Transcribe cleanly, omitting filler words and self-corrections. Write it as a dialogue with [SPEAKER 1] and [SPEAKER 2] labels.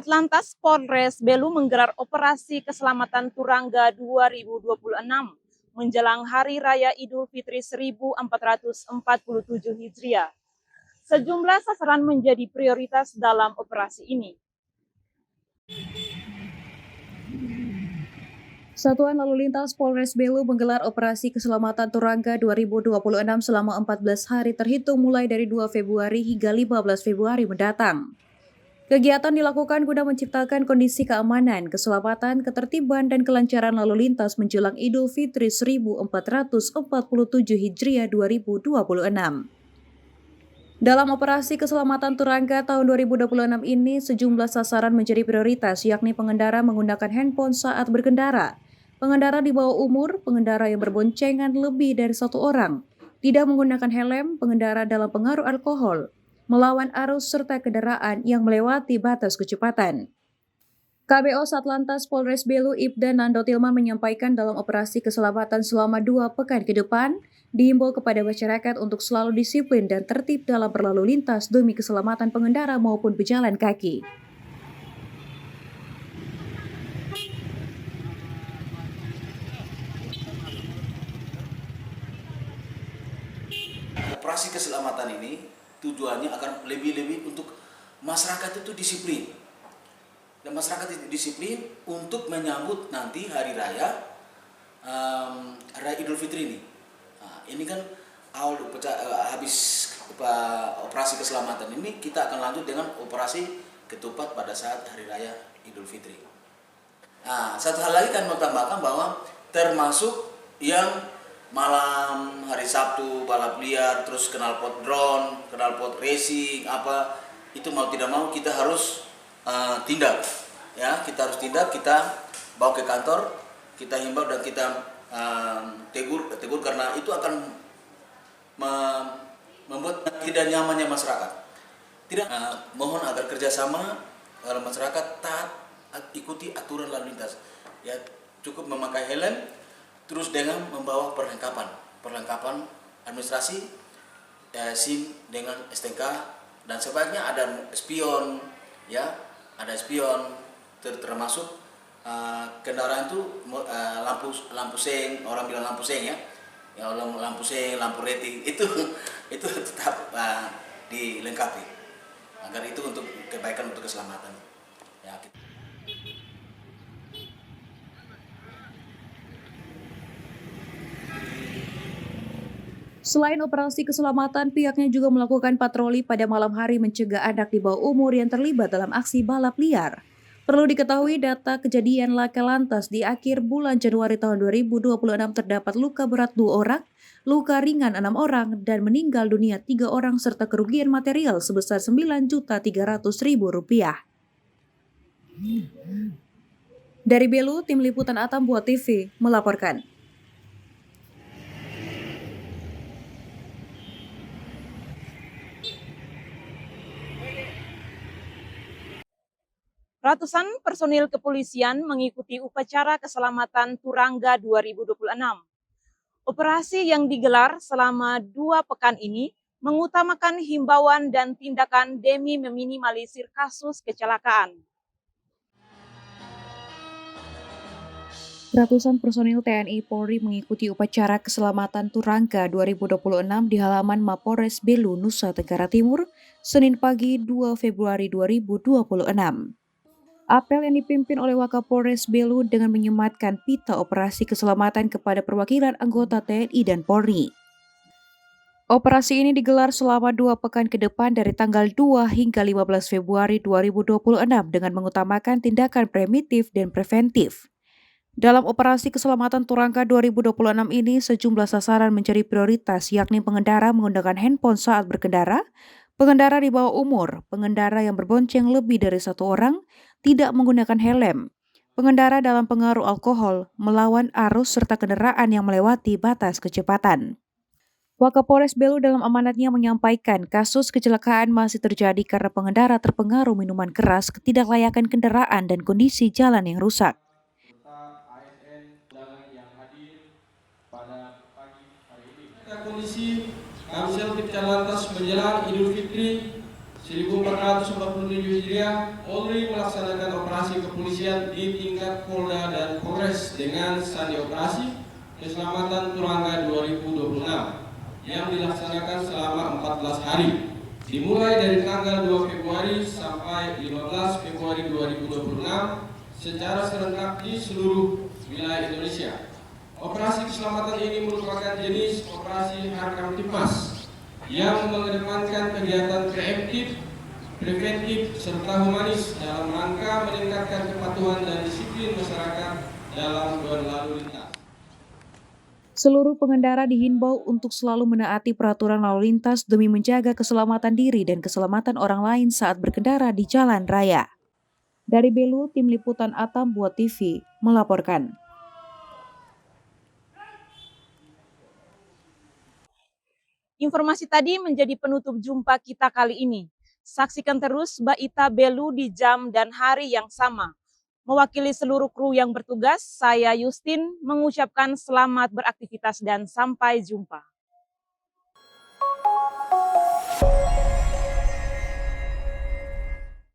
[SPEAKER 1] Satlantas Polres Belu menggelar operasi keselamatan Turangga 2026 menjelang Hari Raya Idul Fitri 1447 Hijriah. Sejumlah sasaran menjadi prioritas dalam operasi ini.
[SPEAKER 2] Satuan Lalu Lintas Polres Belu menggelar operasi keselamatan Turangga 2026 selama 14 hari terhitung mulai dari 2 Februari hingga 15 Februari mendatang. Kegiatan dilakukan guna menciptakan kondisi keamanan, keselamatan, ketertiban, dan kelancaran lalu lintas menjelang Idul Fitri 1447 Hijriah 2026. Dalam operasi keselamatan Turangga tahun 2026 ini, sejumlah sasaran menjadi prioritas, yakni pengendara menggunakan handphone saat berkendara, pengendara di bawah umur, pengendara yang berboncengan lebih dari satu orang, tidak menggunakan helm, pengendara dalam pengaruh alkohol, melawan arus serta kendaraan yang melewati batas kecepatan. KBO Satlantas Polres Belu Ibda Nando Tilman menyampaikan dalam operasi keselamatan selama 2 pekan ke depan, diimbau kepada masyarakat untuk selalu disiplin dan tertib dalam berlalu lintas demi keselamatan pengendara maupun pejalan kaki.
[SPEAKER 3] Operasi keselamatan ini tujuannya agar lebih-lebih untuk masyarakat itu disiplin. Dan masyarakat itu disiplin untuk menyambut nanti hari raya Raya Idul Fitri ini. Nah, ini kan habis operasi keselamatan ini kita akan lanjut dengan operasi ketupat pada saat hari raya Idul Fitri. Nah, satu hal lagi kan mau tambahkan bahwa termasuk yang malam hari Sabtu balap liar, terus knalpot drone, knalpot racing, itu mau tidak mau kita harus tindak, ya kita harus tindak, kita bawa ke kantor, kita himbau dan kita tegur karena itu akan membuat tidak nyamannya masyarakat. Mohon agar kerjasama dalam masyarakat taat ikuti aturan lalu lintas, ya cukup memakai helm, terus dengan membawa perlengkapan administrasi, SIM dengan STNK, dan sebaiknya ada spion, ya ada spion, termasuk kendaraan itu lampu seng, orang bilang lampu seng, ya lampu seng, lampu rating itu tetap dilengkapi agar itu untuk kebaikan, untuk keselamatan. Ya,
[SPEAKER 2] Selain operasi keselamatan, pihaknya juga melakukan patroli pada malam hari mencegah anak di bawah umur yang terlibat dalam aksi balap liar. Perlu diketahui data kejadian laka lantas di akhir bulan Januari tahun 2026 terdapat luka berat 2 orang, luka ringan 6 orang, dan meninggal dunia 3 orang serta kerugian material sebesar Rp9.300.000. Dari Belu, Tim Liputan Atam Buat TV melaporkan.
[SPEAKER 1] Ratusan personil kepolisian mengikuti upacara keselamatan Turangga 2026. Operasi yang digelar selama 2 pekan ini mengutamakan himbauan dan tindakan demi meminimalisir kasus kecelakaan.
[SPEAKER 2] Ratusan personil TNI Polri mengikuti upacara keselamatan Turangga 2026 di halaman Mapores Belu, Nusa Tenggara Timur, Senin pagi 2 Februari 2026. Apel yang dipimpin oleh Wakapolres Belu dengan menyematkan pita operasi keselamatan kepada perwakilan anggota TNI dan Polri. Operasi ini digelar selama 2 pekan ke depan dari tanggal 2 hingga 15 Februari 2026 dengan mengutamakan tindakan primitif dan preventif. Dalam operasi keselamatan Turangga 2026 ini, sejumlah sasaran menjadi prioritas, yakni pengendara menggunakan handphone saat berkendara, pengendara di bawah umur, pengendara yang berbonceng lebih dari satu orang, tidak menggunakan helm, pengendara dalam pengaruh alkohol, melawan arus serta kendaraan yang melewati batas kecepatan. Wakapolres Belu dalam amanatnya menyampaikan kasus kecelakaan masih terjadi karena pengendara terpengaruh minuman keras, ketidaklayakan kendaraan, dan kondisi jalan yang rusak.
[SPEAKER 4] Kondisi Kamsel Tim Satlantas menjelang Idul Fitri 1447 Hijriah, Polri melaksanakan operasi kepolisian di tingkat Polda dan Polres dengan sandi operasi Keselamatan Turangga 2026 yang dilaksanakan selama 14 hari, dimulai dari tanggal 2 Februari sampai 15 Februari 2026 secara serentak di seluruh wilayah Indonesia. Operasi keselamatan ini merupakan jenis operasi Harkamtipmas yang mengedepankan kegiatan preemptif, preventif, serta humanis dalam rangka meningkatkan kepatuhan dan disiplin masyarakat dalam berlalu lintas.
[SPEAKER 2] Seluruh pengendara dihimbau untuk selalu menaati peraturan lalu lintas demi menjaga keselamatan diri dan keselamatan orang lain saat berkendara di jalan raya. Dari Belu, Tim Liputan Atam Buat TV melaporkan.
[SPEAKER 1] Informasi tadi menjadi penutup jumpa kita kali ini. Saksikan terus Baita Belu di jam dan hari yang sama. Mewakili seluruh kru yang bertugas, saya Yustin mengucapkan selamat beraktivitas dan sampai jumpa.